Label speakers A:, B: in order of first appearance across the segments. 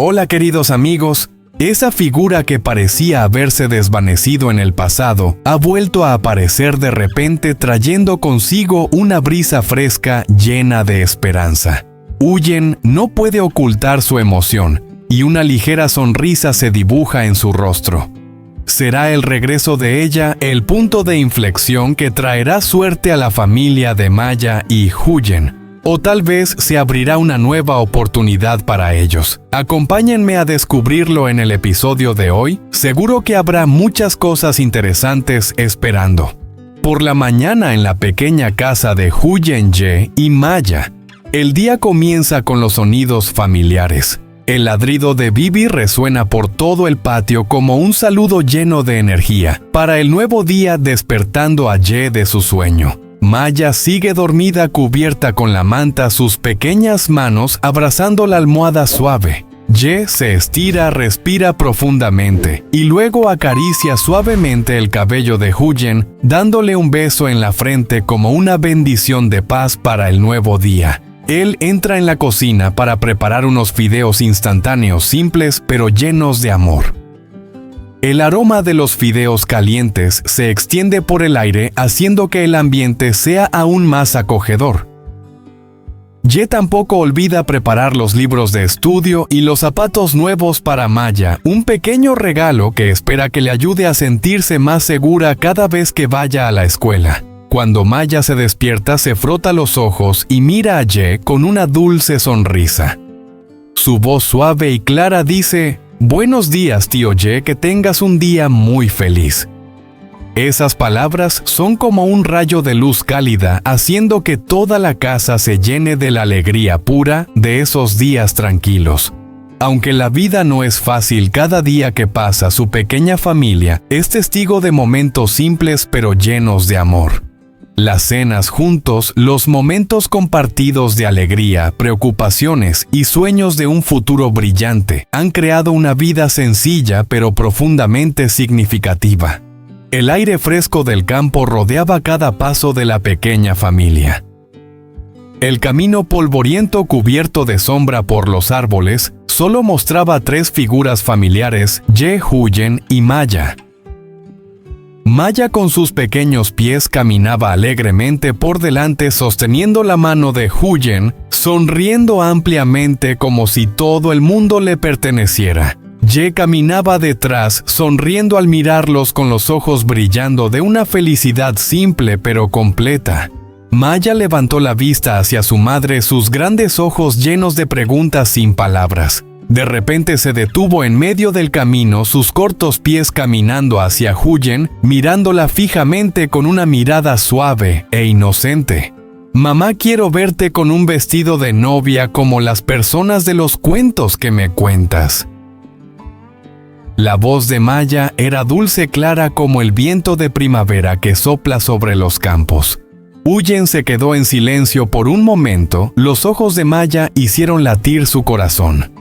A: Hola queridos amigos, esa figura que parecía haberse desvanecido en el pasado ha vuelto a aparecer de repente trayendo consigo una brisa fresca llena de esperanza. Huyen no puede ocultar su emoción y una ligera sonrisa se dibuja en su rostro. ¿Será el regreso de ella el punto de inflexión que traerá suerte a la familia de Maya y Huyen? O tal vez se abrirá una nueva oportunidad para ellos. Acompáñenme a descubrirlo en el episodio de hoy. Seguro que habrá muchas cosas interesantes esperando. Por la mañana en la pequeña casa de Huyen-ye y Maya, el día comienza con los sonidos familiares. El ladrido de Bibi resuena por todo el patio como un saludo lleno de energía para el nuevo día, despertando a Ye de su sueño. Maya sigue dormida cubierta con la manta, sus pequeñas manos abrazando la almohada suave. Ye se estira, respira profundamente y luego acaricia suavemente el cabello de Huyen, dándole un beso en la frente como una bendición de paz para el nuevo día. Él entra en la cocina para preparar unos fideos instantáneos simples pero llenos de amor. El aroma de los fideos calientes se extiende por el aire, haciendo que el ambiente sea aún más acogedor. Ye tampoco olvida preparar los libros de estudio y los zapatos nuevos para Maya, un pequeño regalo que espera que le ayude a sentirse más segura cada vez que vaya a la escuela. Cuando Maya se despierta, se frota los ojos y mira a Ye con una dulce sonrisa. Su voz suave y clara dice: «Buenos días, tío Ye, que tengas un día muy feliz». Esas palabras son como un rayo de luz cálida, haciendo que toda la casa se llene de la alegría pura de esos días tranquilos. Aunque la vida no es fácil, cada día que pasa su pequeña familia es testigo de momentos simples pero llenos de amor. Las cenas juntos, los momentos compartidos de alegría, preocupaciones y sueños de un futuro brillante han creado una vida sencilla pero profundamente significativa. El aire fresco del campo rodeaba cada paso de la pequeña familia. El camino polvoriento cubierto de sombra por los árboles solo mostraba tres figuras familiares: Ye, Huyen y Maya. Maya con sus pequeños pies caminaba alegremente por delante sosteniendo la mano de Huyen, sonriendo ampliamente como si todo el mundo le perteneciera. Ye caminaba detrás, sonriendo al mirarlos con los ojos brillando de una felicidad simple pero completa. Maya levantó la vista hacia su madre, sus grandes ojos llenos de preguntas sin palabras. De repente se detuvo en medio del camino, sus cortos pies caminando hacia Huyen, mirándola fijamente con una mirada suave e inocente. «Mamá, quiero verte con un vestido de novia como las personas de los cuentos que me cuentas». La voz de Maya era dulce, clara como el viento de primavera que sopla sobre los campos. Huyen se quedó en silencio por un momento, los ojos de Maya hicieron latir su corazón.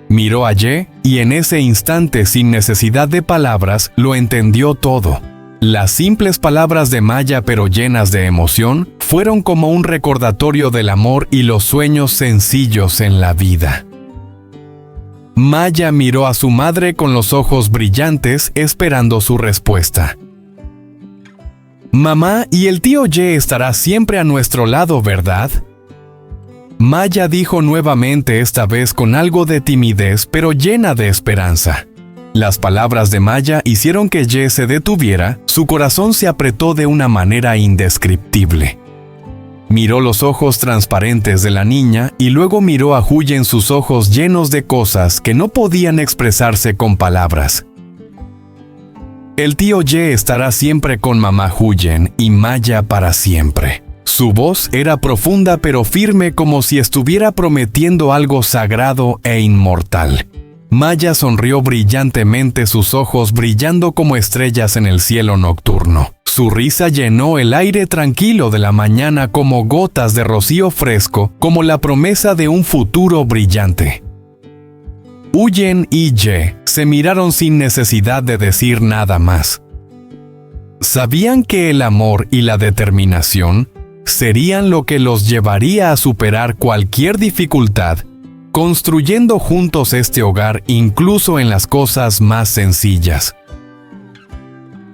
A: Miró a Ye y en ese instante, sin necesidad de palabras, lo entendió todo. Las simples palabras de Maya, pero llenas de emoción, fueron como un recordatorio del amor y los sueños sencillos en la vida. Maya miró a su madre con los ojos brillantes, esperando su respuesta. «Mamá, y el tío Ye estará siempre a nuestro lado, ¿verdad?». Maya dijo nuevamente, esta vez con algo de timidez, pero llena de esperanza. Las palabras de Maya hicieron que Ye se detuviera, su corazón se apretó de una manera indescriptible. Miró los ojos transparentes de la niña y luego miró a Huyen, sus ojos llenos de cosas que no podían expresarse con palabras. «El tío Ye estará siempre con mamá Huyen y Maya para siempre». Su voz era profunda pero firme, como si estuviera prometiendo algo sagrado e inmortal. Maya sonrió brillantemente, sus ojos brillando como estrellas en el cielo nocturno. Su risa llenó el aire tranquilo de la mañana como gotas de rocío fresco, como la promesa de un futuro brillante. Huyen y Ye se miraron sin necesidad de decir nada más. Sabían que el amor y la determinación serían lo que los llevaría a superar cualquier dificultad construyendo juntos este hogar incluso en las cosas más sencillas.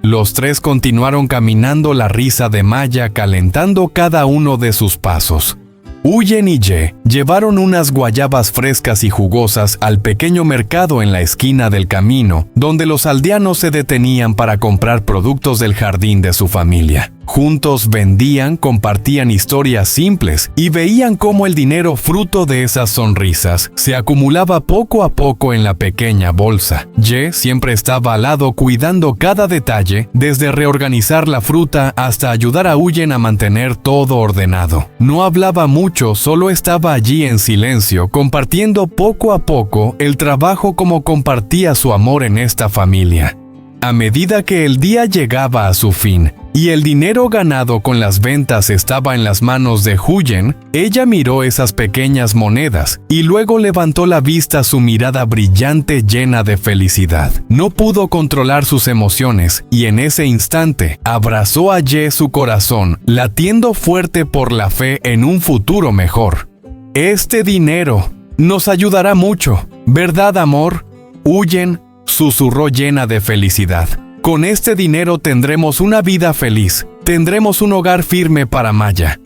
A: Los tres continuaron caminando, la risa de Maya calentando cada uno de sus pasos. Huyen y Ye llevaron unas guayabas frescas y jugosas al pequeño mercado en la esquina del camino, donde los aldeanos se detenían para comprar productos del jardín de su familia. Juntos vendían, compartían historias simples y veían cómo el dinero fruto de esas sonrisas se acumulaba poco a poco en la pequeña bolsa. Ye siempre estaba al lado cuidando cada detalle, desde reorganizar la fruta hasta ayudar a Huyen a mantener todo ordenado. No hablaba mucho, solo estaba allí en silencio, compartiendo poco a poco el trabajo como compartía su amor en esta familia. A medida que el día llegaba a su fin y el dinero ganado con las ventas estaba en las manos de Huyen, ella miró esas pequeñas monedas y luego levantó la vista, su mirada brillante llena de felicidad. No pudo controlar sus emociones y en ese instante abrazó a Ye, su corazón latiendo fuerte por la fe en un futuro mejor. «Este dinero nos ayudará mucho, ¿verdad, amor?», Huyen susurró llena de felicidad. «Con este dinero tendremos una vida feliz, tendremos un hogar firme para Maya».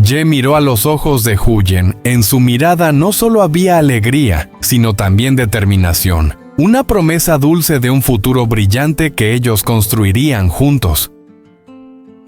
A: Ye miró a los ojos de Huyen. En su mirada no solo había alegría, sino también determinación. Una promesa dulce de un futuro brillante que ellos construirían juntos.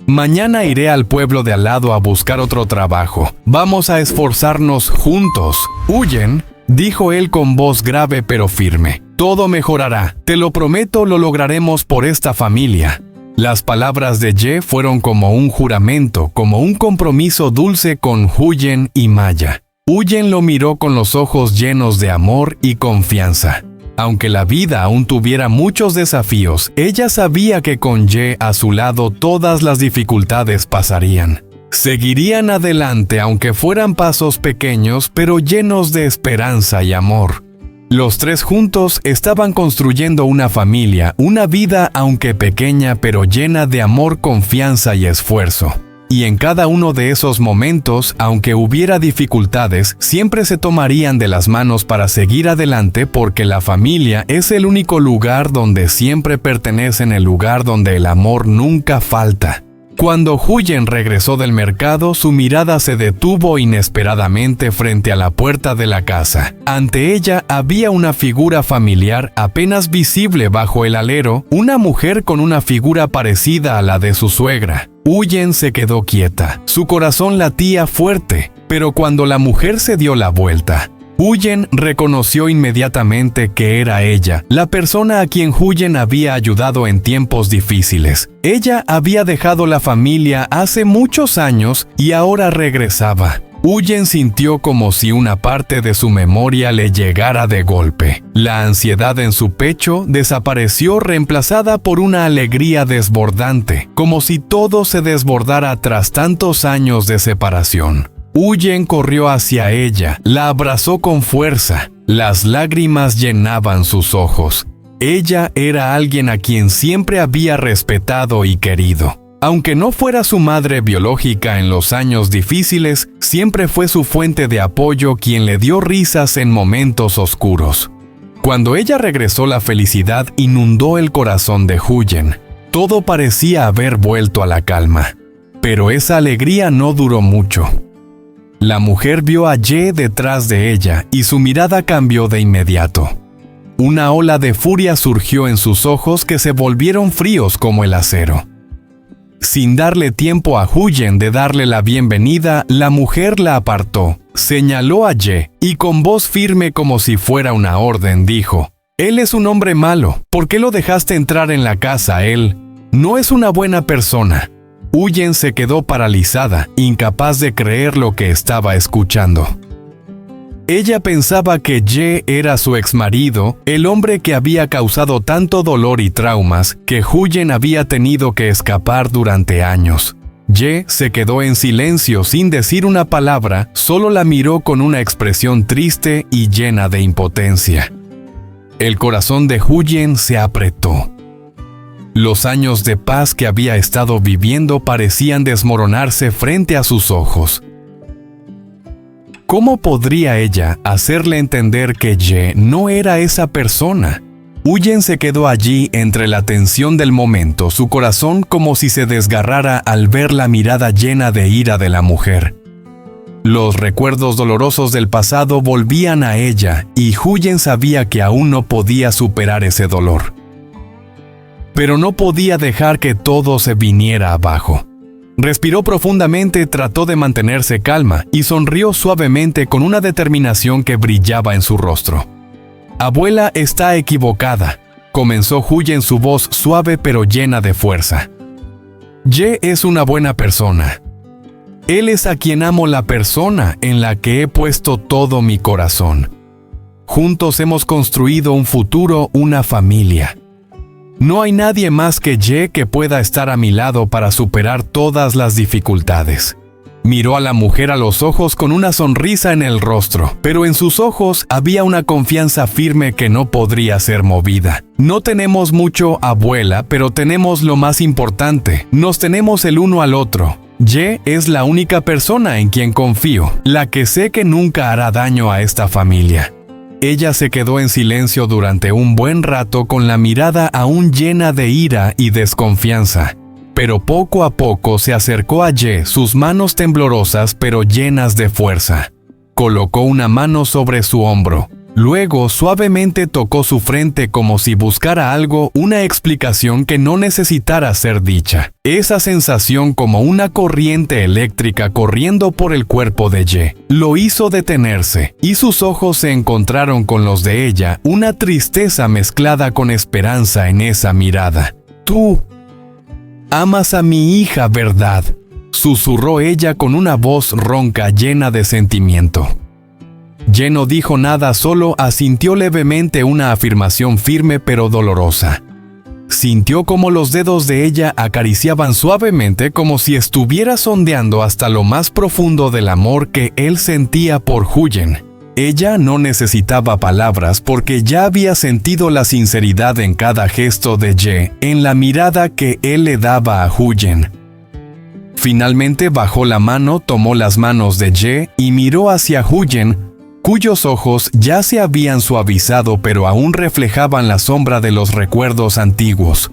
A: «Mañana iré al pueblo de al lado a buscar otro trabajo. Vamos a esforzarnos juntos». «Huyen», dijo él con voz grave pero firme. «Todo mejorará. Te lo prometo, lo lograremos por esta familia». Las palabras de Ye fueron como un juramento, como un compromiso dulce con Huyen y Maya. Huyen lo miró con los ojos llenos de amor y confianza. Aunque la vida aún tuviera muchos desafíos, ella sabía que con Ye a su lado todas las dificultades pasarían. Seguirían adelante aunque fueran pasos pequeños, pero llenos de esperanza y amor. Los tres juntos estaban construyendo una familia, una vida aunque pequeña pero llena de amor, confianza y esfuerzo. Y en cada uno de esos momentos, aunque hubiera dificultades, siempre se tomarían de las manos para seguir adelante, porque la familia es el único lugar donde siempre pertenecen, el lugar donde el amor nunca falta. Cuando Huyen regresó del mercado, su mirada se detuvo inesperadamente frente a la puerta de la casa. Ante ella había una figura familiar apenas visible bajo el alero, una mujer con una figura parecida a la de su suegra. Huyen se quedó quieta. Su corazón latía fuerte, pero cuando la mujer se dio la vuelta, Huyen reconoció inmediatamente que era ella, la persona a quien Huyen había ayudado en tiempos difíciles. Ella había dejado la familia hace muchos años y ahora regresaba. Huyen sintió como si una parte de su memoria le llegara de golpe. La ansiedad en su pecho desapareció, reemplazada por una alegría desbordante, como si todo se desbordara tras tantos años de separación. Huyen corrió hacia ella, la abrazó con fuerza. Las lágrimas llenaban sus ojos. Ella era alguien a quien siempre había respetado y querido. Aunque no fuera su madre biológica en los años difíciles, siempre fue su fuente de apoyo, quien le dio risas en momentos oscuros. Cuando ella regresó, la felicidad inundó el corazón de Huyen. Todo parecía haber vuelto a la calma. Pero esa alegría no duró mucho. La mujer vio a Ye detrás de ella y su mirada cambió de inmediato. Una ola de furia surgió en sus ojos que se volvieron fríos como el acero. Sin darle tiempo a Huyen de darle la bienvenida, la mujer la apartó, señaló a Ye y con voz firme como si fuera una orden dijo: «Él es un hombre malo. ¿Por qué lo dejaste entrar en la casa? Él no es una buena persona». Huyen se quedó paralizada, incapaz de creer lo que estaba escuchando. Ella pensaba que Ye era su exmarido, el hombre que había causado tanto dolor y traumas, que Huyen había tenido que escapar durante años. Ye se quedó en silencio sin decir una palabra, solo la miró con una expresión triste y llena de impotencia. El corazón de Huyen se apretó. Los años de paz que había estado viviendo parecían desmoronarse frente a sus ojos. ¿Cómo podría ella hacerle entender que Ye no era esa persona? Huyen se quedó allí entre la tensión del momento, su corazón como si se desgarrara al ver la mirada llena de ira de la mujer. Los recuerdos dolorosos del pasado volvían a ella y Huyen sabía que aún no podía superar ese dolor. Pero no podía dejar que todo se viniera abajo. Respiró profundamente, trató de mantenerse calma y sonrió suavemente con una determinación que brillaba en su rostro. «Abuela está equivocada», comenzó Huyen, su voz suave pero llena de fuerza. «Ye es una buena persona. Él es a quien amo, la persona en la que he puesto todo mi corazón. Juntos hemos construido un futuro, una familia. No hay nadie más que Ye que pueda estar a mi lado para superar todas las dificultades». Miró a la mujer a los ojos con una sonrisa en el rostro, pero en sus ojos había una confianza firme que no podría ser movida. «No tenemos mucho, abuela, pero tenemos lo más importante. Nos tenemos el uno al otro. Ye es la única persona en quien confío, la que sé que nunca hará daño a esta familia». Ella se quedó en silencio durante un buen rato con la mirada aún llena de ira y desconfianza. Pero poco a poco se acercó a Ye, sus manos temblorosas pero llenas de fuerza. Colocó una mano sobre su hombro. Luego suavemente tocó su frente como si buscara algo, una explicación que no necesitara ser dicha. Esa sensación, como una corriente eléctrica corriendo por el cuerpo de Ye, lo hizo detenerse, y sus ojos se encontraron con los de ella, una tristeza mezclada con esperanza en esa mirada. «Tú amas a mi hija, ¿verdad?», susurró ella con una voz ronca llena de sentimiento. Ye no dijo nada, solo asintió levemente, una afirmación firme pero dolorosa. Sintió como los dedos de ella acariciaban suavemente, como si estuviera sondeando hasta lo más profundo del amor que él sentía por Huyen. Ella no necesitaba palabras porque ya había sentido la sinceridad en cada gesto de Ye, en la mirada que él le daba a Huyen. Finalmente bajó la mano, tomó las manos de Ye y miró hacia Huyen, cuyos ojos ya se habían suavizado pero aún reflejaban la sombra de los recuerdos antiguos.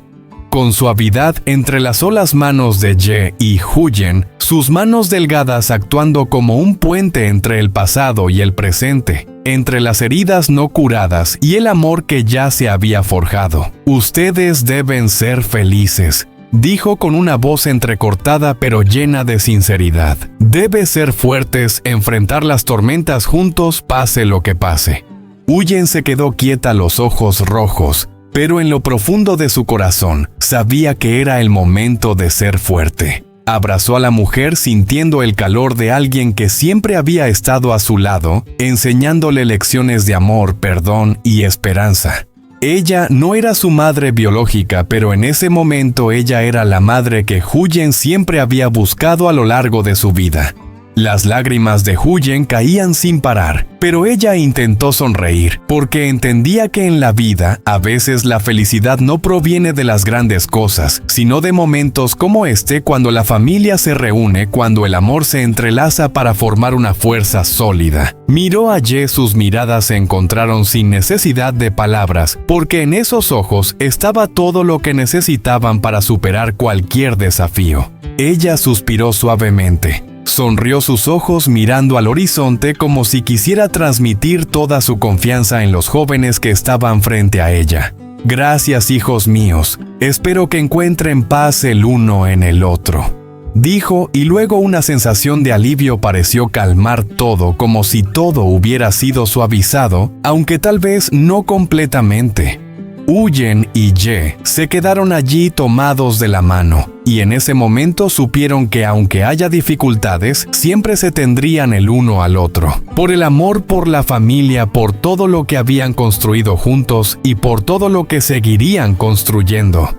A: Con suavidad entrelazó las manos de Ye y Huyen, sus manos delgadas actuando como un puente entre el pasado y el presente, entre las heridas no curadas y el amor que ya se había forjado. «Ustedes deben ser felices», dijo con una voz entrecortada pero llena de sinceridad. «Deben ser fuertes, enfrentar las tormentas juntos, pase lo que pase». Huyen se quedó quieta, los ojos rojos, pero en lo profundo de su corazón sabía que era el momento de ser fuerte. Abrazó a la mujer sintiendo el calor de alguien que siempre había estado a su lado, enseñándole lecciones de amor, perdón y esperanza. Ella no era su madre biológica, pero en ese momento ella era la madre que Huyen siempre había buscado a lo largo de su vida. Las lágrimas de Huyen caían sin parar, pero ella intentó sonreír, porque entendía que en la vida, a veces la felicidad no proviene de las grandes cosas, sino de momentos como este, cuando la familia se reúne, cuando el amor se entrelaza para formar una fuerza sólida. Miró a Ye, sus miradas se encontraron sin necesidad de palabras, porque en esos ojos estaba todo lo que necesitaban para superar cualquier desafío. Ella suspiró suavemente. Sonrió sus ojos mirando al horizonte como si quisiera transmitir toda su confianza en los jóvenes que estaban frente a ella. «Gracias, hijos míos. Espero que encuentren paz el uno en el otro», dijo, y luego una sensación de alivio pareció calmar todo, como si todo hubiera sido suavizado, aunque tal vez no completamente. Huyen y Ye se quedaron allí tomados de la mano, y en ese momento supieron que aunque haya dificultades, siempre se tendrían el uno al otro. Por el amor, por la familia, por todo lo que habían construido juntos y por todo lo que seguirían construyendo.